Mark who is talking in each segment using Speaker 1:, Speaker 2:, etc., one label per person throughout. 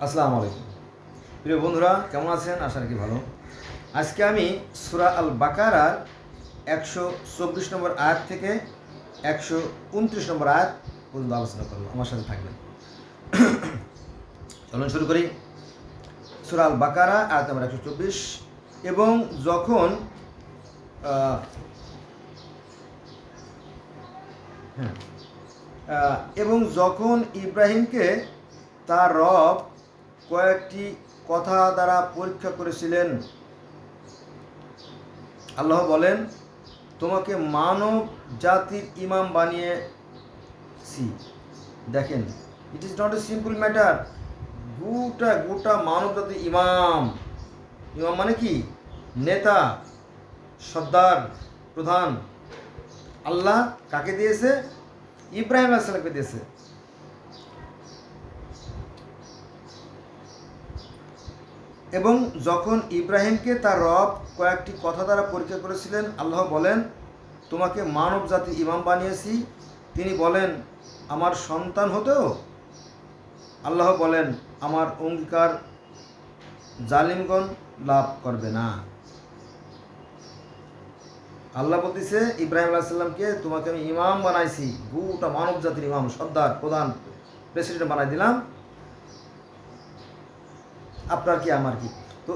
Speaker 1: আসসালামু আলাইকুম প্রিয় বন্ধুরা, কেমন আছেন? আশা রাখি ভালো। আজকে আমি সূরা আল বাকারার 124 নম্বর আয়াত থেকে 129 নম্বর আয়াত পর্যন্ত আলোচনা করব। আমার সাথে থাকবেন। চলুন শুরু করি। সূরা আল বাকারা আয়াত নম্বর 124। এবং যখন ইব্রাহিমকে তার রব কয়েকটি কথা দ্বারা পরীক্ষা করেছিলেন, আল্লাহ বলেন, তোমাকে মানব জাতির ইমাম বানিয়েছি। দেখেন, it is not a simple matter. গোটা মানব জাতির ইমাম। ইমাম মানে কি? নেতা, সর্দার, প্রধান। আল্লাহ কাকে দিয়েছে? ইব্রাহিম আলাইহিস সালামকে দিয়েছে। এবং যখন ইব্রাহিমকে তার রব কয়েকটি কথা দ্বারা পরীক্ষা করেছিলেন, আল্লাহ বলেন, তোমাকে মানব জাতির ইমাম বানিয়েছি। তিনি বলেন, আমার সন্তান হতেও? আল্লাহ বলেন, আমার অঙ্গীকার জালিমগণ লাভ করবে না। আল্লাহ বলতেছে ইব্রাহিম আলাইহিস সালামকে, তোমাকে আমি ইমাম বানাইছি, গোটা মানব জাতির ইমাম, সর্দার, প্রধান, প্রেসিডেন্ট বানাই দিলাম। আপনার কি আমার কি? তো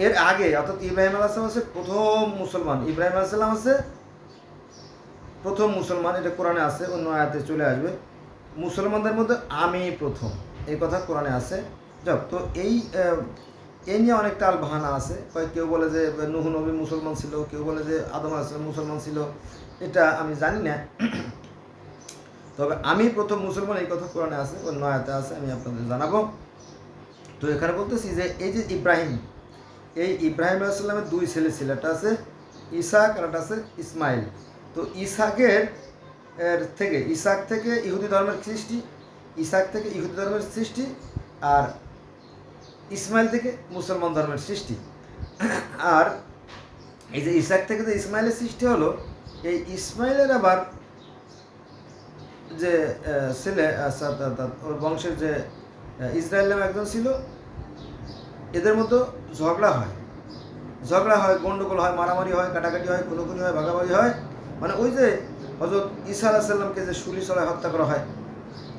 Speaker 1: এর আগে, অর্থাৎ ইব্রাহিম আলাইহিস সালাম হচ্ছে প্রথম মুসলমান। ইব্রাহিম আলাইহিস সালাম হচ্ছে প্রথম মুসলমান। এটা কোরআনে আছে, অন্য আয়াতে চলে আসবে। মুসলমানদের মধ্যে আমি প্রথম, এই কথা কোরআনে আছে। যাক, তো এই নিয়ে অনেকটা আলবাহানা আছে। কেউ বলে যে নূহ নবী মুসলমান ছিল, কেউ বলে যে আদম আলাইহিস সালাম মুসলমান ছিল। এটা আমি জানি না, তবে আমি প্রথম মুসলমান, এই কথা কোরআনে আছে, অন্য আয়াতে আছে, আমি আপনাদের জানাবো। তো এখানে বলতেছি যে এই যে ইব্রাহিম আলাইহিস সালামের দুই ছেলে ছিল, একটা আছে ইসাক আর একটা আছে ইসমাইল। তো ইসাক থেকে ইহুদি ধর্মের সৃষ্টি, আর ইসমাইল থেকে মুসলমান ধর্মের সৃষ্টি। আর এই যে ইসাক থেকে যে ইসমাইলের সৃষ্টি হলো, এই ইসমাইলের আবার যে ছেলে, ওর বংশের যে ইসরায়েল নামে একজন ছিল, এদের মধ্যে ঝগড়া হয়, গন্ডগোল হয়, মারামারি হয়, কাটাকাটি হয়, খুনোখুনি হয়, ভাগাভাগি হয়। মানে ওই যে হযরত ঈসা আলাইহিস সালামকে যে শুলে চড়ায় হত্যা করা হয়,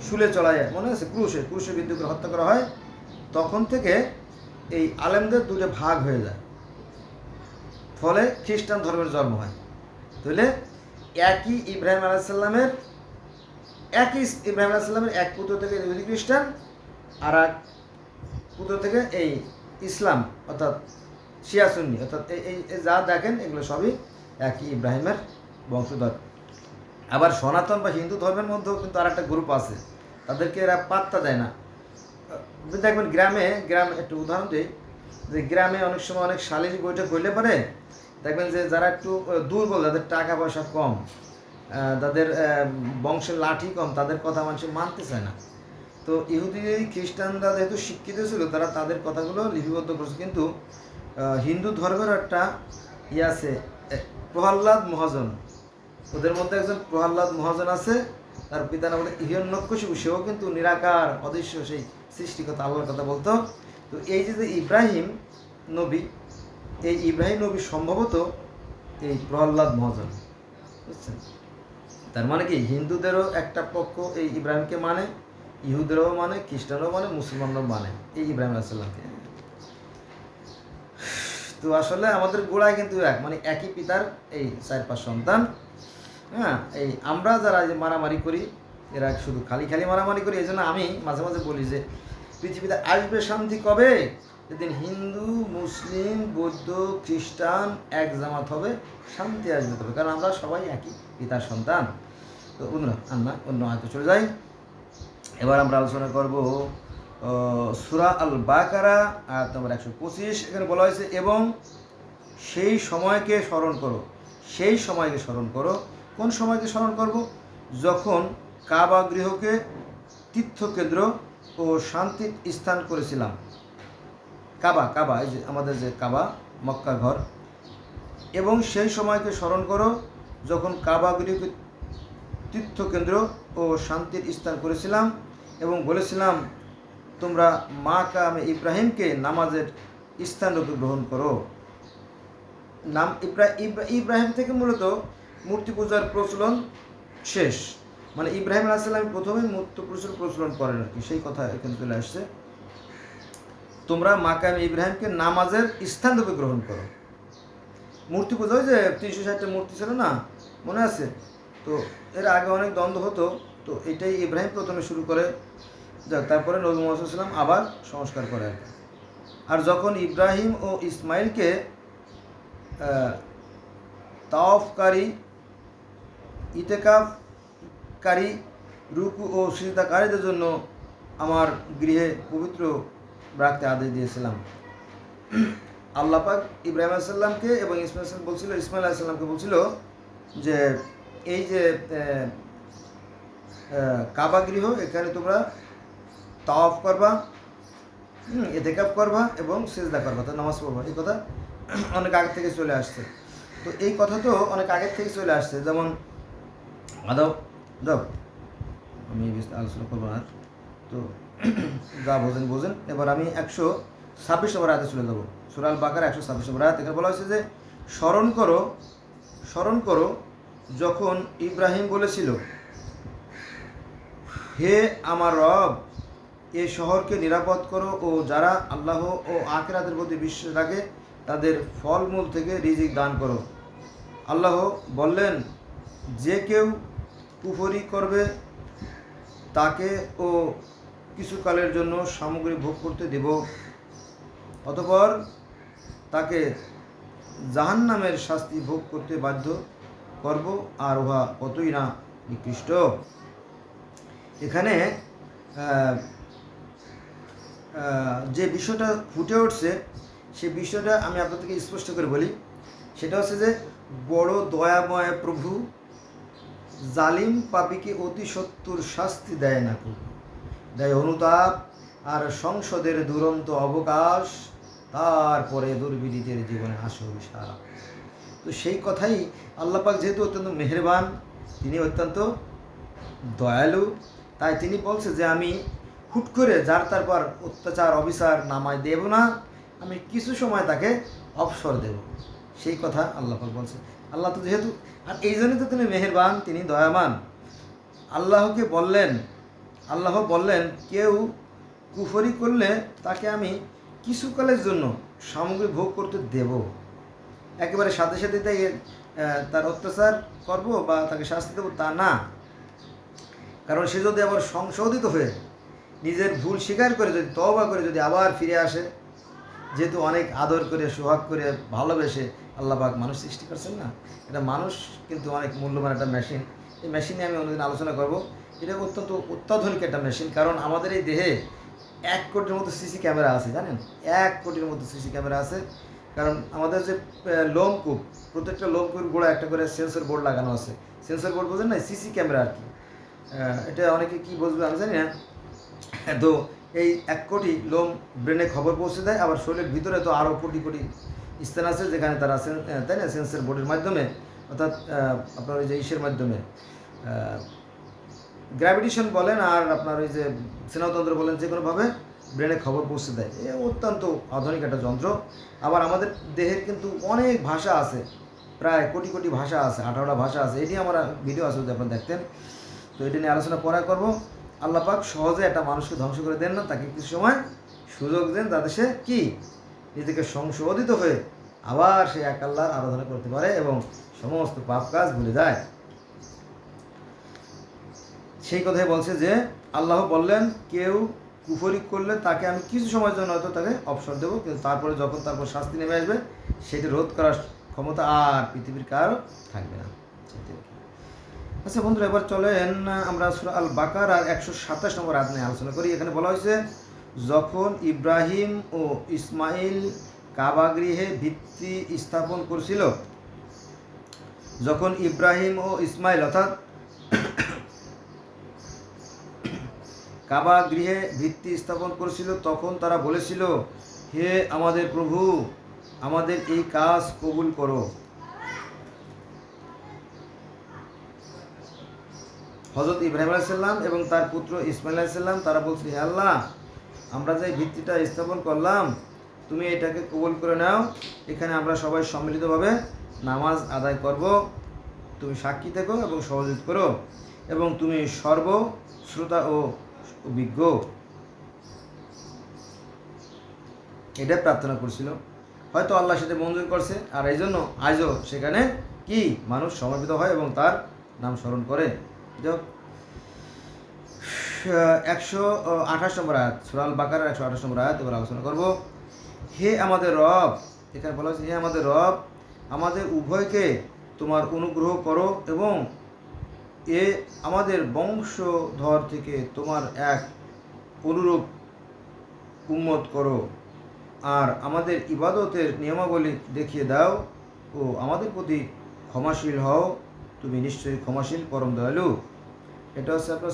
Speaker 1: শুলে চড়ায়, মনে আছে? ক্রুশে বিদ্ধ করে হত্যা করা হয়। তখন থেকে এই আলেমদের দুটো ভাগ হয়ে যায়, ফলে খ্রিস্টান ধর্মের জন্ম হয়। তাহলে একই ইব্রাহিম আলাইহিস সালামের এক পুত্র থেকে ইহুদি খ্রিস্টান, আর এক পুত্র থেকে এই ইসলাম, অর্থাৎ শিয়া সুন্নি, অর্থাৎ এই যা দেখেন এগুলো সবই একই ইব্রাহিমের বংশধর। আবার সনাতন বা হিন্দু ধর্মের মধ্যেও কিন্তু আর একটা গ্রুপ আছে, তাদেরকে এরা পাত্তা দেয় না। দেখবেন গ্রামে একটু উদাহরণ দিই, যে গ্রামে অনেক সময় অনেক সালিশ বৈঠক হইলে পরে দেখবেন যে যারা একটু দুর্বল, যাদের টাকা পয়সা কম, তাদের বংশের লাঠি কম, তাদের কথা মানুষ মানতে চায় না। তো ইহুদি খ্রিস্টানরা যেহেতু শিক্ষিত ছিল, তারা তাদের কথাগুলো লিপিবদ্ধ করছে। কিন্তু হিন্দু ধর্মের একটা আছে, প্রহ্লাদ মহাজন। ওদের মধ্যে একজন প্রহ্লাদ মহাজন আছে, তার পিতার নাম হিরণ্যকশিপু। সেও কিন্তু নিরাকার, অদৃশ্য সেই সৃষ্টিকর্তা আল্লাহর কথা বলতো। তো এই যে ইব্রাহিম নবী সম্ভবত এই প্রহ্লাদ মহাজন, বুঝছেন? তার মানে কি, হিন্দুদেরও একটা পক্ষ এই ইব্রাহিমকে মানে, ইহুদেরও মানে, খ্রিস্টানরাও মানে, মুসলমানরাও মানে এই ইব্রাহিম আলাইহিস সালামকে। তো আসলে আমাদের গোড়ায় কিন্তু মানে একই পিতার এই 4-5 সন্তান। হ্যাঁ, এই আমরা যারা যে মারামারি করি, এরা শুধু খালি মারামারি করি। এই জন্য আমি মাঝে মাঝে বলি যে পৃথিবীতে আসবে শান্তি কবে? যেদিন হিন্দু, মুসলিম, বৌদ্ধ, খ্রিস্টান এক জামাত হবে, শান্তি আসবে তবে। কারণ আমরা সবাই একই পিতার সন্তান। তো আমরা অন্য আয়াতে চলে যাই। এবার আমরা আলোচনা করব সূরা আল বাকারা আয়াত নম্বর 125। এখানে বলা হয়েছে, এবং সেই সময়কে স্মরণ করো। কোন সময়কে স্মরণ করব? যখন কাবা গৃহকে তীর্থকেন্দ্র ও শান্তির স্থান করেছিলাম। কাবা এই যে আমাদের যে কাবা, মক্কা ঘর। এবং সেই সময়কে স্মরণ করো যখন কাবা গৃহকে তীর্থকেন্দ্র ও শান্তির স্থান করেছিলাম এবং বলেছিলাম, তোমরা মাকামে ইব্রাহিমকে নামাজের স্থানরূপে গ্রহণ করো। নাম ইব্রাহিম থেকে মূলত মূর্তি পূজার প্রচলন শেষ, মানে ইব্রাহিম আলাইহিস সালাম প্রথমে মূর্তি পূজার প্রচলন করেন আর কি, সেই কথা এখানে চলে আসছে। তোমরা মাকামে ইব্রাহিমকে নামাজের স্থানরূপে গ্রহণ করো। মূর্তি পূজা, ওই যে 360টা মূর্তি ছিল না, মনে আছে? তো এর আগে অনেক দ্বন্দ্ব হতো, তো এটাই ইব্রাহিম প্রথমে শুরু করে, যাক তারপরে নবী মুহাম্মদ সাল্লাল্লাহু আলাইহি ওয়াসাল্লাম আবার সংস্কার করে আর কি। আর যখন ইব্রাহিম ও ইসমাইলকে তাওয়াফকারী, ইতেকাফকারী, রুকু ও সিজদাকারীদের জন্য আমার গৃহে পবিত্র রাখতে আদেশ দিয়েছিলাম। আল্লাহ পাক ইব্রাহিম আলাইহিস সালামকে এবং ইসমাইল আলাইহিস সালামকে বলছিল যে এই যে কাবা গৃহ, এখানে তোমরা তাওয়াফ করবা, ইতিকাফ করবা এবং সিজদা করবা, তো নামাজ পড়বা। এই কথা অনেক আগে থেকে চলে আসছে। তো এই কথা তো অনেক আগের থেকে চলে আসছে, যেমন যাও আমি আলোচনা করবো না, তো যা বোঝেন। এবার আমি 126 নম্বর আয়াতে চলে যাবো, সূরা আল বাকারা 126 নম্বর আয়াত। এখানে বলা হয়েছে যে স্মরণ করো যখন ইব্রাহিম বলেছিল, হে আমার রব, এ শহরকে নিরাপদ করো ও যারা আল্লাহ ও আখিরাতের প্রতি বিশ্বাস রাখে তাদের ফলমূল থেকে রিজিক দান করো। আল্লাহ বললেন, যে কেউ কুফরি করবে তাকে ও কিছুকালের জন্য সামগ্রী ভোগ করতে দেব, অতঃপর তাকে জাহান্নামের শাস্তি ভোগ করতে বাধ্য করব, আর উহা কতই না নিকৃষ্ট। এখানে যে বিষয়টা ফুটে উঠছে, সে বিষয়টা আমি আপনাদেরকে স্পষ্ট করে বলি। সেটা হচ্ছে যে বড় দয়াময় প্রভু জালিম পাপীকে অতি সত্বর শাস্তি দেয় না, দেয় অনুতাপ আর সংসদের দুরন্ত অবকাশ, তারপরে দুর্বিনীতের জীবনে আসে অভিশাপ। তো সেই কথাই আল্লাহ পাক যেহেতু অত্যন্ত মেহেরবান, তিনি অত্যন্ত দয়ালু, তাই তিনি বলছে যে আমি হুট করে যার তারপর অত্যাচার অবিচার নামায় দেব না, আমি কিছু সময় তাকে অবসর দেব। সেই কথা আল্লাহ পাক বলছে। আল্লাহ তো যেহেতু, আর এই জন্যই তো তিনি মেহেরবান, তিনি দয়াবান। আল্লাহ বললেন কেউ কুফরি করলে তাকে আমি কিছুকালের জন্য সামগ্রী ভোগ করতে দেব, একেবারে সাথে সাথে তার অত্যাচার করব বা তাকে শাস্তি দেবো তা না। কারণ সে যদি আবার সংশোধিত হয়ে নিজের ভুল স্বীকার করে, যদি তওবা করে যদি আবার ফিরে আসে, যেহেতু অনেক আদর করে সোহাগ করে ভালোবেসে আল্লাহ পাক মানুষ সৃষ্টি করছেন না, এটা মানুষ কিন্তু অনেক মূল্যবান একটা মেশিন। এই মেশিন নিয়ে আমি অন্যদিন আলোচনা করব। এটা অত্যন্ত অত্যাধুনিক একটা মেশিন, কারণ আমাদের এই দেহে 1 কোটির মতো সিসি ক্যামেরা আছে, জানেন? 1 কোটির মতো সিসি ক্যামেরা আছে। কারণ আমাদের যে লোমকূপ, প্রত্যেকটা লোমকূপের গোড়া একটা করে সেন্সর বোর্ড লাগানো আছে। সেন্সর বোর্ড বোঝেন না, সিসি ক্যামেরা আর কি। এটা অনেকে কি বুঝবে আমি জানি না। তো এই 1 কোটি লোম ব্রেনে খবর পৌঁছে দেয়, আবার শরীরের ভিতরে তো আরও কোটি কোটি স্থান আছে যেখানে তারা তাই না সেন্সর বোর্ডের মাধ্যমে, অর্থাৎ আপনার ওই যে ইসের মাধ্যমে গ্র্যাভিটেশন বলেন আর আপনার ওই যে স্নায়ুতন্ত্র বলেন, যে কোনোভাবে ব্রেনে খবর পৌঁছে দেয়। এ অত্যন্ত আধুনিক একটা যন্ত্র। আবার আমাদের দেহের কিন্তু অনেক ভাষা আছে, প্রায় কোটি কোটি ভাষা আছে, 18টা ভাষা আছে। এটি আমার ভিডিও আছে যদি আপনারা দেখতেন। তো এটা নিয়ে আলোচনা পরে করবো। আল্লাহ পাক সহজে একটা মানুষকে ধ্বংস করে দেন না, তাকে কিছু সময় সুযোগ দেন যাতে সে কি নিজেকে সংশোধিত হয়ে আবার সে এক আল্লাহর আরাধনা করতে পারে এবং সমস্ত পাপ কাজ ভুলে যায়। সেই কথাই বলছে যে আল্লাহ বললেন কেউ কুফরি করলে তাকে আমি কিছু সময়ের জন্য হয়তো তাকে অবসর দেবো, কিন্তু তারপরে যখন তারপর শাস্তি নেমে আসবে, সেটি রোধ করার ক্ষমতা আর পৃথিবীর কারও থাকবে না। আচ্ছা বন্ধুরা, এবার চলেন আমরা সূরা আল বাকারা 127 নম্বর আয়াত নিয়ে আলোচনা করি। এখানে বলা হয়েছে, যখন ইব্রাহিম ও ইসমাইল কাবা গৃহে ভিত্তি স্থাপন করছিল, যখন ইব্রাহিম ও ইসমাইল অর্থাৎ কাবা গৃহে ভিত্তি স্থাপন করেছিল, তখন তারা বলেছিল, হে আমাদের প্রভু, আমাদের এই কাজ কবুল করো। হযরত ইব্রাহিম আলাইহিস সালাম এবং তার পুত্র ইসমাইল আলাইহিস সালাম তারা বলছিল, হে আল্লাহ, আমরা যে ভিত্তিটা স্থাপন করলাম তুমি এটাকে কবুল করে নাও। এখানে আমরা সবাই সম্মিলিতভাবে নামাজ আদায় করব, তুমি সাক্ষী থেকো এবং সহযোগিতা করো, এবং তুমি সর্বশ্রোতা ও অভিজ্ঞ। এটা প্রার্থনা করছিল, হয়তো আল্লাহ সেটা মঞ্জুর করছে, আর এই জন্য আজও সেখানে কি মানুষ সমবেত হয় এবং তার নাম স্মরণ করে। 128 নম্বর আয়াত, সূরা আল বাকারার 128 নম্বর আয়াত এবার আলোচনা করব। হে আমাদের রব, এখানে বলা হচ্ছে হে আমাদের রব, আমাদের উভয়কে তোমার অনুগ্রহ করো এবং আমাদের বংশধর থেকে তোমার এক অনুরূপ উম্মত করো, আর আমাদের ইবাদতের নিয়মাবলী দেখিয়ে দাও ও আমাদের প্রতি ক্ষমাশীল হও, তুমি নিশ্চয়ই ক্ষমাশীল পরম দয়ালু। এটা হচ্ছে আপনার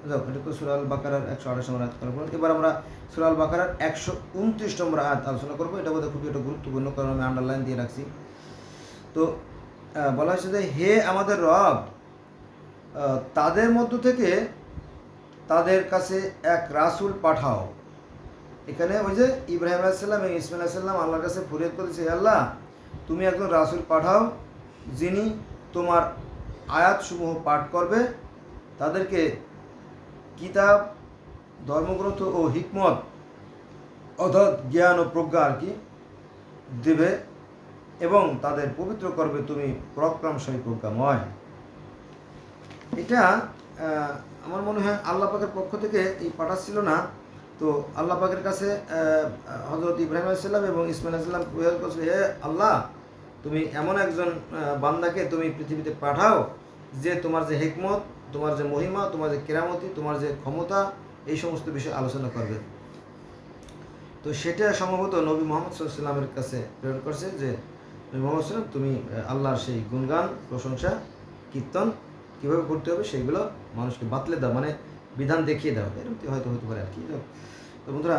Speaker 1: এটা তো সূরা আল বাকারার 128 নম্বর আয়াত করা। এবার আমরা সূরা আল বাকারার 129 নম্বর আয়াত আলোচনা করবো। এটা বোধহয় খুবই একটা গুরুত্বপূর্ণ, কারণ আমি আন্ডারলাইন দিয়ে রাখছি। তো বলা হয়েছে যে হে আমাদের রব, তাদের মধ্য থেকে তাদের কাছে এক রাসূল পাঠাও। এখানে ওই যে ইব্রাহিম আলাইসাল্লাম এবং ইসমাইল আলাইসাল্লাম আল্লাহর কাছে ফরিয়াদ করেছে, হে আল্লাহ তুমি একজন রাসূল পাঠাও যিনি তোমার আয়াতসমূহ পাঠ করবে, তাদেরকে কিতাব, ধর্মগ্রন্থ ও হিকমত অর্থাৎ জ্ঞান ও প্রজ্ঞা দেবে, এবং তাদের পবিত্র করবে, তুমি পরাক্রমশালী প্রজ্ঞাময়। এটা আমার মনে হয় আল্লাহ পাকের পক্ষ থেকে এই পাঠাচ্ছিল না। তো আল্লাহ পাকের কাছে হযরত ইব্রাহিম আলাইহিস সালাম এবং ইসমাইল আলাইহিস সালাম প্রেয়ার করছিল, হে আল্লাহ তুমি এমন একজন বান্দাকে তুমি পৃথিবীতে পাঠাও যে তোমার যে হিকমত, তোমার যে মহিমা, তোমার যে কেরামতি, তোমার যে ক্ষমতা, এই সমস্ত বিষয়ে আলোচনা করবে। তো সেটা সম্ভবত নবী মুহাম্মদ সাল্লাল্লাহু আলাইহি ওয়াসাল্লামের কাছে প্রেরণ করছে যে নবী মুহাম্মদ সাল্লাল্লাহু আলাইহি ওয়াসাল্লাম তুমি আল্লাহর সেই গুণগান, প্রশংসা, কীর্তন কীভাবে করতে হবে সেইগুলো মানুষকে বাতলে দাও, মানে বিধান দেখিয়ে দাও, এরকম হয়তো হতে পারে আর কি। তো বন্ধুরা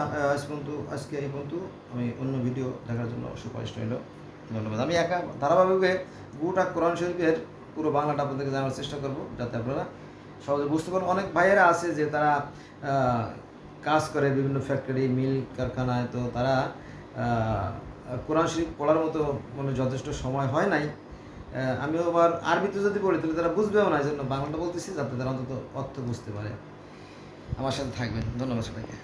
Speaker 1: আজকে এই পর্যন্ত। আমি অন্য ভিডিও দেখার জন্য সুপারিশ রইল, ধন্যবাদ। আমি একা ধারাবাহিকভাবে গোটা কোরআন শরীফের পুরো বাংলাটা আপনাদেরকে জানার চেষ্টা করব, যাতে আপনারা সহজে বুঝতে পারেন। অনেক ভাইয়েরা আছে যে তারা কাজ করে বিভিন্ন ফ্যাক্টরি, মিল, কারখানায়, তো তারা কোরআন শরীফ পড়ার মতো মানে যথেষ্ট সময় হয় নাই। আমিও আবার আরবিতে যদি পড়ি তাহলে তারা বুঝবেও না, এই জন্য বাংলাটা বলতেছি যাতে তারা অন্তত অর্থ বুঝতে পারে। আমার সাথে থাকবেন, ধন্যবাদ সবাইকে।